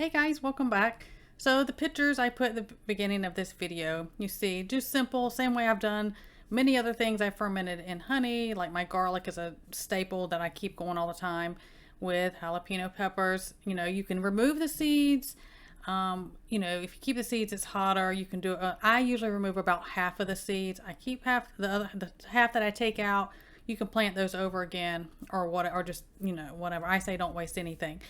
Hey guys, welcome back. So the pictures I put at the beginning of this video, you see, just simple, same way I've done many other things I fermented in honey, like my garlic is a staple that I keep going all the time with jalapeno peppers. You know, you can remove the seeds. You know, if you keep the seeds, it's hotter. You can do it. I usually remove about half of the seeds. I keep half, the half that I take out. You can plant those over again or what, or just, you know, whatever. I say don't waste anything.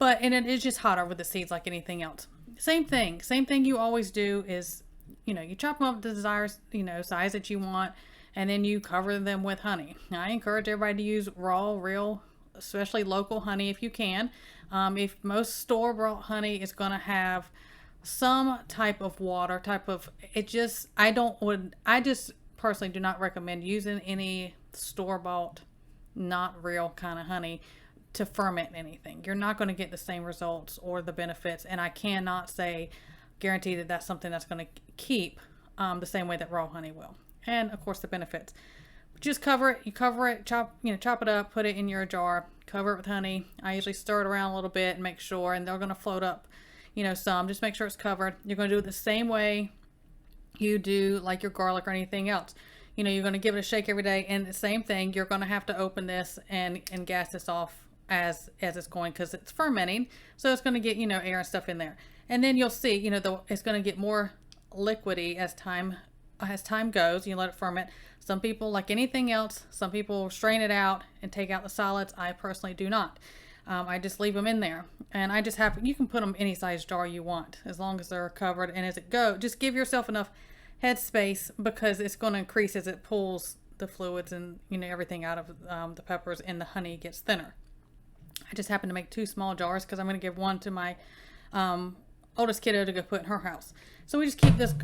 And it is just hotter with the seeds like anything else. Same thing you always do is, you know, you chop them up to the desired, you know, size that you want, and then you cover them with honey. Now, I encourage everybody to use raw, real, especially local honey if you can. If most store-bought honey is going to have some type of water, I just personally do not recommend using any store-bought, not real kind of honey to ferment anything. You're not going to get the same results or the benefits, and I cannot guarantee that that's something that's going to keep the same way that raw honey will. And of course the benefits. Just cover it. You cover it, chop it up, put it in your jar, cover it with honey. I usually stir it around a little bit and make sure, and they're going to float up, you know, some. Just make sure it's covered. You're going to do it the same way you do like your garlic or anything else. You know, you're going to give it a shake every day, and the same thing, you're going to have to open this and gas this off as it's going, because it's fermenting, so it's going to get, you know, air and stuff in there, and then you'll see, you know, it's going to get more liquidy as time goes. You let it ferment. Some people, like anything else, some people strain it out and take out the solids. I personally do not. I just leave them in there, and you can put them any size jar you want as long as they're covered. And as it goes, just give yourself enough head space, because it's going to increase as it pulls the fluids and, you know, everything out of the peppers, and the honey gets thinner. I just happen to make 2 small jars because I'm going to give one to my oldest kiddo to go put in her house. So we just keep this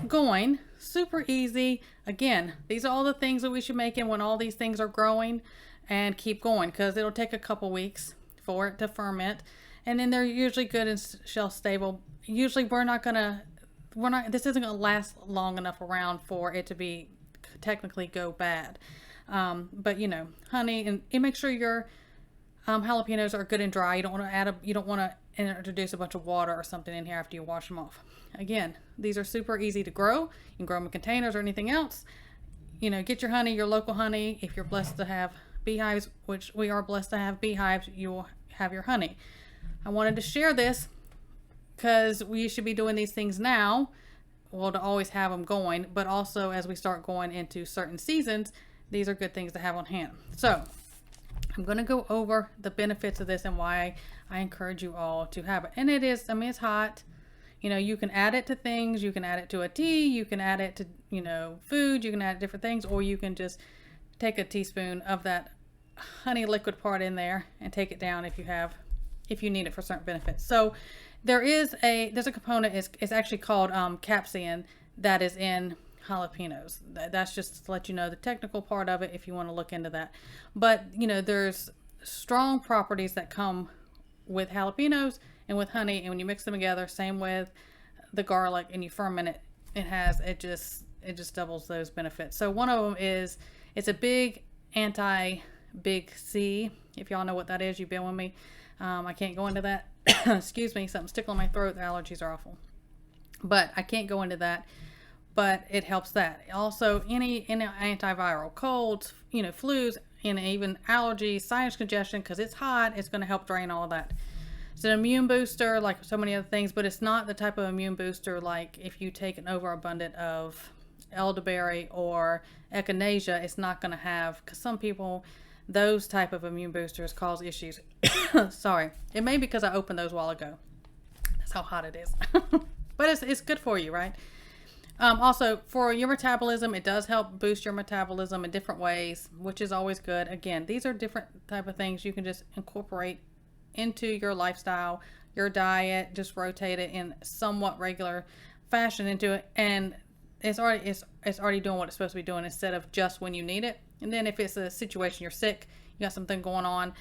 going. Super easy. Again, these are all the things that we should make in when all these things are growing, and keep going, because it'll take a couple weeks for it to ferment, and then they're usually good and shelf stable. Usually this isn't going to last long enough around for it to be technically go bad. But you know, honey, and make sure your jalapenos are good and dry. You don't want to introduce a bunch of water or something in here after you wash them off. Again, these are super easy to grow. You can grow them in containers or anything else. You know, get your honey, your local honey. If you're blessed to have beehives, which we are blessed to have beehives, you will have your honey. I wanted to share this because we should be doing these things now. Well, to always have them going, but also as we start going into certain seasons, these are good things to have on hand. So I'm going to go over the benefits of this and why I encourage you all to have it. And it is, I mean, it's hot. You know, you can add it to things. You can add it to a tea. You can add it to, you know, food. You can add different things, or you can just take a teaspoon of that honey liquid part in there and take it down if you need it for certain benefits. So there's a component, it's actually called capsaicin, that is in jalapenos. That's just to let you know the technical part of it if you want to look into that. But you know, there's strong properties that come with jalapenos and with honey, and when you mix them together, same with the garlic, and you ferment it, it just doubles those benefits. So one of them is, it's a big big C. If y'all know what that is, you've been with me. I can't go into that. Excuse me, something's tickling my throat. The allergies are awful, but I can't go into that. But it helps that. Also, any antiviral, colds, you know, flus, and even allergies, sinus congestion, because it's hot, it's going to help drain all of that. It's an immune booster, like so many other things, but it's not the type of immune booster like if you take an overabundant of elderberry or echinacea. It's not going to have, because some people, those type of immune boosters cause issues. Sorry, it may be because I opened those a while ago. That's how hot it is. But it's good for you, right? Also, for your metabolism, it does help boost your metabolism in different ways, which is always good. Again, these are different type of things you can just incorporate into your lifestyle, your diet, just rotate it in somewhat regular fashion into it, and it's already doing what it's supposed to be doing instead of just when you need it. And then if it's a situation you're sick, you got something going on,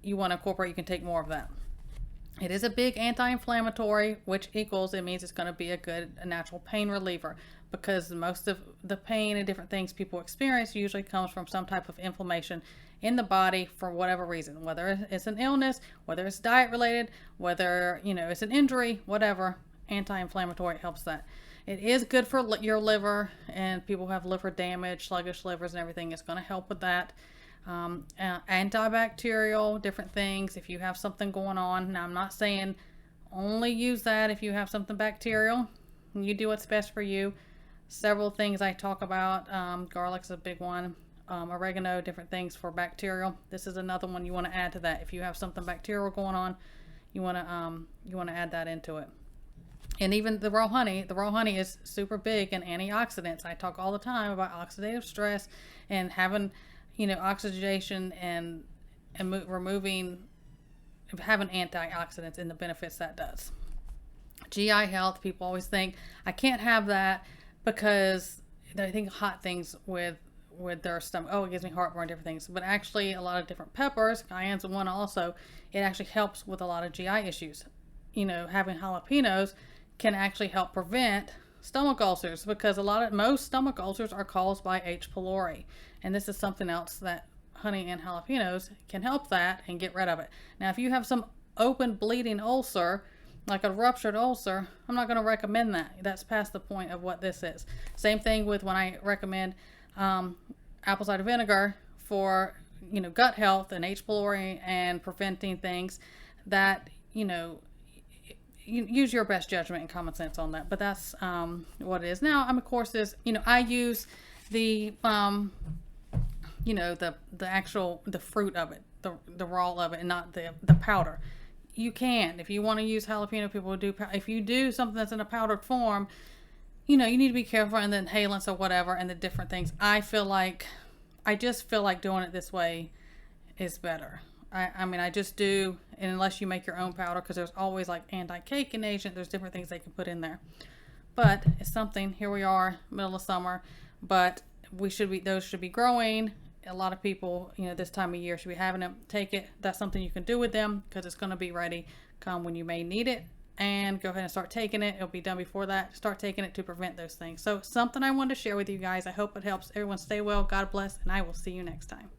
you want to incorporate, you can take more of that. It is a big anti-inflammatory, which equals, it means it's going to be a natural pain reliever. because most of the pain and different things people experience usually comes from some type of inflammation in the body for whatever reason, whether it's an illness, whether it's diet related, whether it's an injury, whatever. Anti-inflammatory helps that. It is good for your liver, and people who have liver damage, sluggish livers and everything. It's going to help with that. Antibacterial, different things if you have something going on. Now, I'm not saying only use that if you have something bacterial. You do what's best for you. Several things I talk about. Garlic's a big one. Oregano, different things for bacterial. This is another one you want to add to that. If you have something bacterial going on, you want to add that into it. And even the raw honey is super big in antioxidants. I talk all the time about oxidative stress and having, oxidation and having antioxidants and the benefits that does. GI health, people always think, I can't have that because they think hot things with their stomach. Oh, it gives me heartburn, different things. But actually, a lot of different peppers, cayenne's one also, it actually helps with a lot of GI issues. Having jalapenos can actually help prevent stomach ulcers, because most stomach ulcers are caused by H. pylori, and this is something else that honey and jalapenos can help that and get rid of it. Now, if you have some open bleeding ulcer, like a ruptured ulcer, I'm not going to recommend that. That's past the point of what this is. Same thing with when I recommend apple cider vinegar for gut health and H. pylori and preventing things that use your best judgment and common sense on that, but that's what it is. Now, of course, I use the the fruit of it, the raw of it, and not the powder. You can, if you want to use jalapeno, people do. If you do something that's in a powdered form, you need to be careful, and the inhalants or whatever, and the different things. I just feel like doing it this way is better. I just do, and unless you make your own powder, because there's always like anti-caking agent, there's different things they can put in there. But it's something, here we are, middle of summer, but those should be growing. A lot of people, this time of year should be having them. Take it. That's something you can do with them, because it's going to be ready come when you may need it. And go ahead and start taking it. It'll be done before that. Start taking it to prevent those things. So something I wanted to share with you guys. I hope it helps everyone. Stay well. God bless. And I will see you next time.